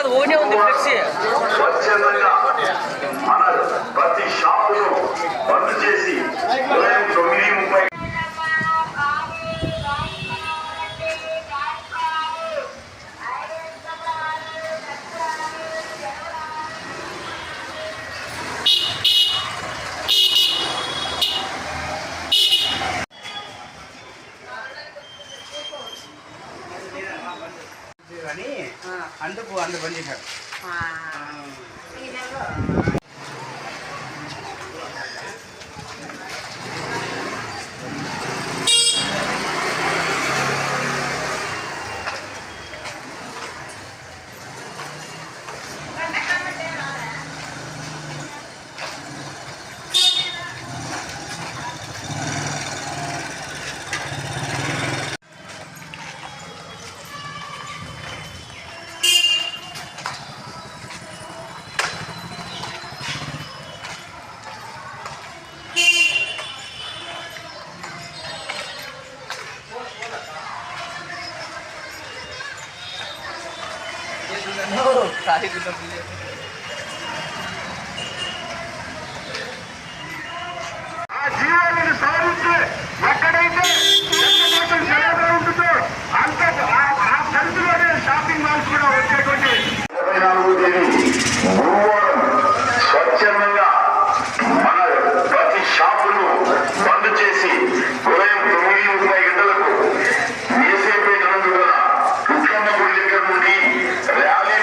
కాదు ఒకటే ఉంది ఫ్లెక్సీ. స్వచ్ఛందంగా మన ప్రతి షాపును బంద్ చేసి ఉదయం 9:30 అందుకు బంద్ చేశారు. ఆ జీవాలను సాధించి ఎక్కడైతే ఉంటుందో అంత ఆ పరిధిలోనే షాపింగ్ మాల్స్ కూడా వచ్చేటువంటి 24వ తేదీ గురువారం స్వచ్ఛందంగా మన ప్రతి షాపును బంద్ చేసి ఉదయం 9:30 గంటలకు ఏసేపేట నుండి కూడా దుర్గమ్మ గుడి దగ్గర నుండి ర్యాలీ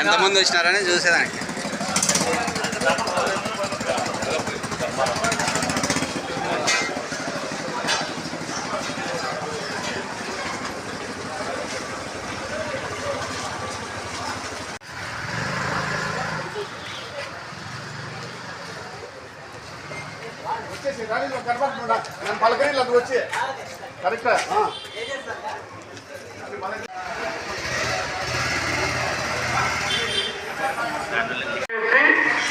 ఎంతమంది వచ్చినారని చూసేదానికి. పలకరీలు అది వచ్చి కరెక్టా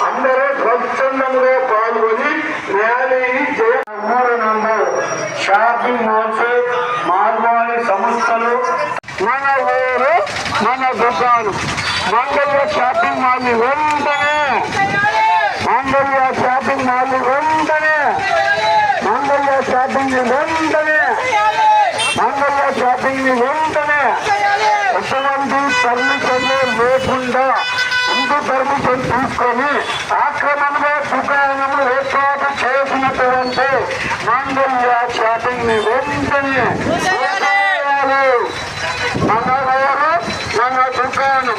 అందరూ స్వచ్ఛందంగా పాల్గొని ర్యాలీని ఊరు నంబర్ షాపింగ్ మాల్స్ మార్వాడి సంస్థలు మన ఊరు మన దుకాణం మంగళ్య షాపింగ్ మాల్ వెంటనే మంగళ్య షాపింగ్ మాల్ వెంటనే మంగళ్య షాపింగ్ వెంటనే మంగళ్య షాపింగ్ వెంటనే ఎటువంటి పర్మిషన్లు లేకుండా ముందు పర్మిషన్ తీసుకొని ఆక్రమణగా దుకాణములు ఏర్పాటు చేసినటువంటి మంగళ్య షాపింగ్ ని వెంటనే మన ఊరు మన దుకాణం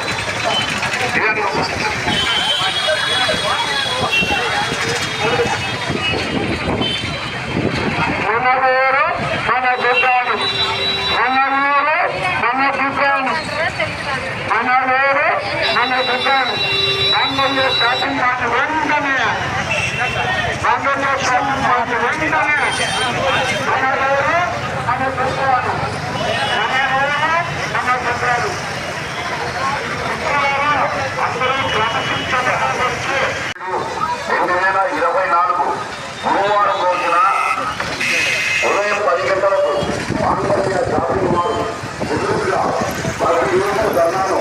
మన ఊరు మన దుకాణం మన ఊరు మన దుకాణం మన ఊరు మన దుకాణం మంగళ్య షాపింగ్ మాల్ వెంటనే మంగళ్య షాపింగ్ మాల్ వెంటనే మన ఊరు మన దుకాణం మన ఊరు మన దుకాణం అందరూ క్రమశిక్షణగా వచ్చి 2024 గురువారం రోజున ఉదయం 10 గంటలకు మంగళ్య షాపింగ్ మాల్ ఎదురుగా 10 ధర్నాను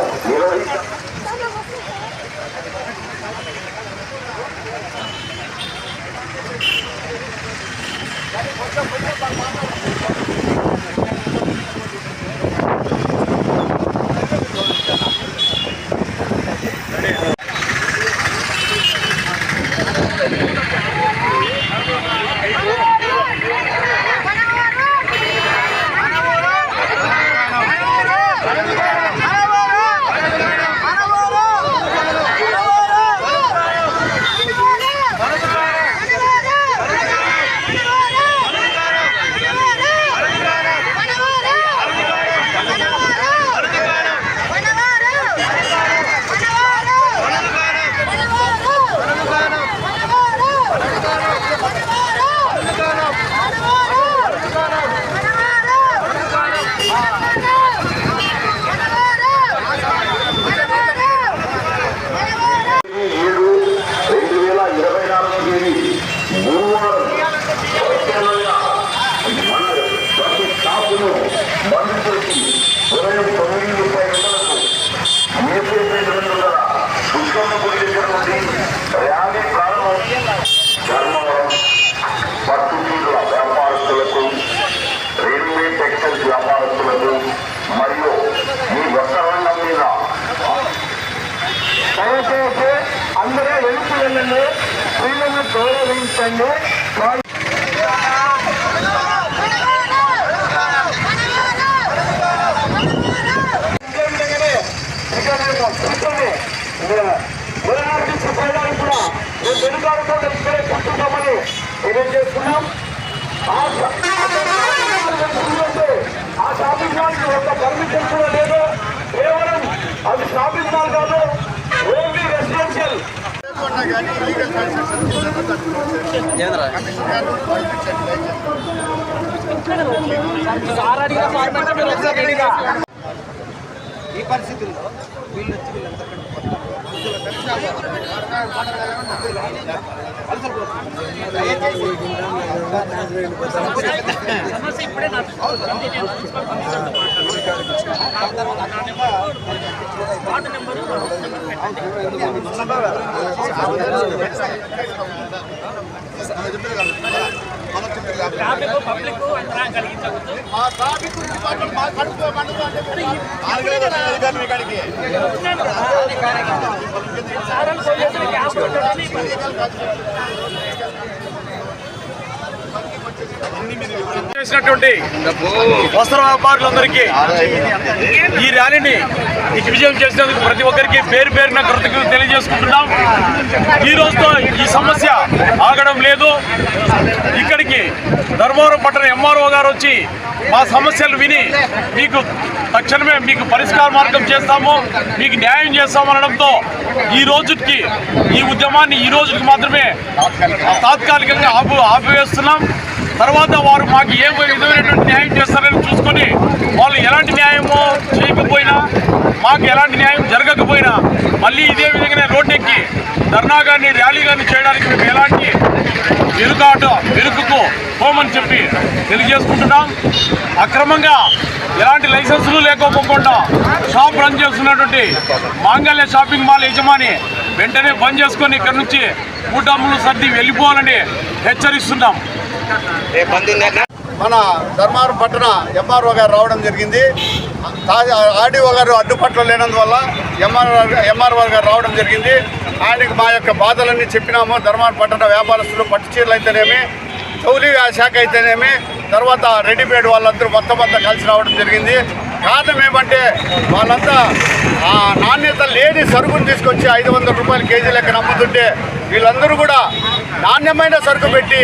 షాపును బంద్ చేసి ఉదయం 9:30 ఏపీపేట గల పుష్కమ్మ గుడి దగ్గర నుండి ర్యాలీ ప్రారంభం. ధర్మవరం పట్టుచీరల వ్యాపారస్తులకు, రైల్వే టెక్స్టైల్స్ వ్యాపారస్తులకు మరియు ఈ వస్త్ర రంగం మీద దయచేసి అందరూ వెళ్తూ వెళ్ళండి, స్త్రీలను గౌరవించండి. పోయడానికి కూడా మేము వెనుకాడుతో ఇక్కడే కూర్చుంటామని తెలియజేస్తున్నాం. ఆ షాపింగ్ మాల్కి ఒక పర్మిషన్ కూడా లేదు. కేవలం అది షాపింగ్ మాల్ కాదు, ఓన్లీ రెసిడెన్షియల్. ఈ పరిస్థితుల్లో వీళ్ళు వచ్చి సమస్య ఇప్పుడే వార్డు నెంబరు పబ్లిక్ అంతరా కలిగించకూడదు. చేసినటువంటి వస్త్ర వ్యాపారులందరికీ ఈ ర్యాలీని విజయం చేసినందుకు ప్రతి ఒక్కరికి పేరు పేరున కృతజ్ఞతలు తెలియజేసుకుంటున్నాం. ఈ రోజుతో ఈ సమస్య ఆగడం లేదు. ఇక్కడికి ధర్మవరం పట్టణ ఎంఆర్ఓ గారు వచ్చి మా సమస్యలు విని మీకు తక్షణమే మీకు పరిష్కార మార్గం చేస్తాము, మీకు న్యాయం చేస్తామనడంతో ఈ రోజుకి ఈ ఉద్యమాన్ని ఈ రోజుకి మాత్రమే తాత్కాలికంగా ఆపివేస్తున్నాం. తర్వాత వారు మాకు ఏ విధమైనటువంటి న్యాయం చేస్తారని చూసుకొని వాళ్ళు ఎలాంటి న్యాయమో చేయకపోయినా, మాకు ఎలాంటి న్యాయం జరగకపోయినా మళ్ళీ ఇదే విధంగానే రోడ్డెక్కి ధర్నా కానీ ర్యాలీ కానీ చేయడానికి మేము ఎలాంటి ఇరుకుకు పోమని చెప్పి తెలియజేసుకుంటున్నాం. అక్రమంగా ఎలాంటి లైసెన్సులు లేకపోకుండా షాప్ రన్ చేస్తున్నటువంటి మాంగళ్య షాపింగ్ మాల్ యజమాని వెంటనే బంద్ చేసుకొని ఇక్కడ నుంచి కూటములు సర్ది వెళ్ళిపోవాలని హెచ్చరిస్తున్నాం. మన ధర్మవరం పట్టణ ఎంఆర్ఓ గారు రావడం జరిగింది. ఆర్డీఓ గారు అడ్డుపట్ల లేనందువల్ల ఎంఆర్ఓ గారు రావడం జరిగింది. ఆయనకి మా యొక్క బాధలన్నీ చెప్పినాము. ధర్మవరం పట్టణ వ్యాపారస్తులు, పట్టు చీరలు అయితేనేమి, చౌలి శాఖ అయితేనేమి, తర్వాత రెడీమేడ్ వాళ్ళందరూ మొత్తం కలిసి రావడం జరిగింది. కారణం ఏమంటే వాళ్ళంతా నాణ్యత లేని సరుకును తీసుకొచ్చి 500 రూపాయలు కేజీ లెక్క నమ్ముతుంటే వీళ్ళందరూ కూడా నాణ్యమైన సరుకు పెట్టి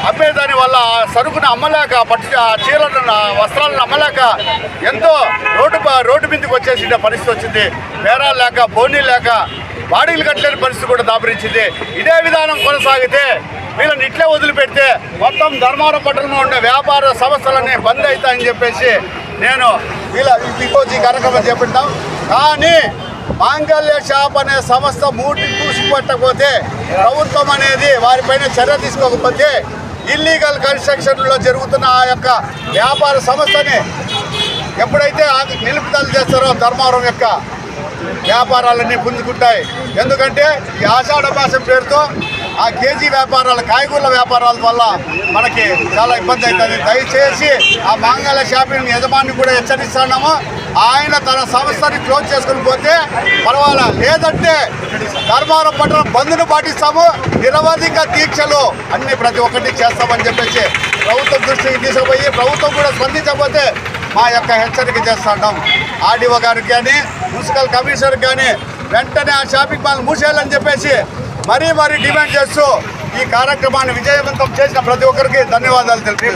అమ్మేదాని వల్ల ఆ సరుకును అమ్మలేక, చీరలను వస్త్రాలను అమ్మలేక ఎంతో రోడ్డు మీదకి వచ్చేసిన పరిస్థితి వచ్చింది. బేరాలు లేక, బోనీ లేక, బాడీలు కట్టలేని పరిస్థితి కూడా దాపురించింది. ఇదే విధానం కొనసాగితే వీళ్ళని ఇట్లే వదిలిపెడితే మొత్తం ధర్మవరం పట్టణంలో ఉండే వ్యాపార సంస్థలన్నీ బంద్ అవుతాయని చెప్పేసి నేను ఈ కార్యక్రమం చేపట్టాం. కానీ మాంగళ్య షాప్ అనే సంస్థ చూసిపట్టకపోతే, ప్రభుత్వం అనేది వారిపైన చర్య తీసుకోకపోతే ఇల్లీగల్ కన్స్ట్రక్షన్లో జరుగుతున్న ఆ యొక్క వ్యాపార సంస్థని ఎప్పుడైతే నిలుపుదల చేస్తారో ధర్మవరం యొక్క వ్యాపారాలన్నీ పుంజుకుంటాయి. ఎందుకంటే ఈ ఆషాఢ మాసం పేరుతో ఆ కేజీ వ్యాపారాలు, కాయగూరల వ్యాపారాల వల్ల మనకి చాలా ఇబ్బంది అవుతుంది. దయచేసి ఆ మాంగళ్య షాపింగ్ యజమాని కూడా హెచ్చరిస్తున్నాము. ఆయన తన సంస్థని క్లోజ్ చేసుకుని పోతే పర్వాలా, లేదంటే ధర్మవరం పట్టణ బంద్ను పాటిస్తాము. నిరవధిక దీక్షలు అన్ని ప్రతి ఒక్కటి చేస్తామని చెప్పేసి ప్రభుత్వం దృష్టికి తీసుకుపోయి, ప్రభుత్వం కూడా స్పందించకపోతే మా యొక్క హెచ్చరిక చేస్తున్నాం. ఆర్డీఓ గారికి కానీ, మున్సిపల్ కమిషనర్కి కానీ వెంటనే ఆ షాపింగ్ మాల్ మూసేయాలని చెప్పేసి మరీ డిమాండ్ చేస్తూ ఈ కార్యక్రమాన్ని విజయవంతం చేసిన ప్రతి ఒక్కరికి ధన్యవాదాలు తెలిపి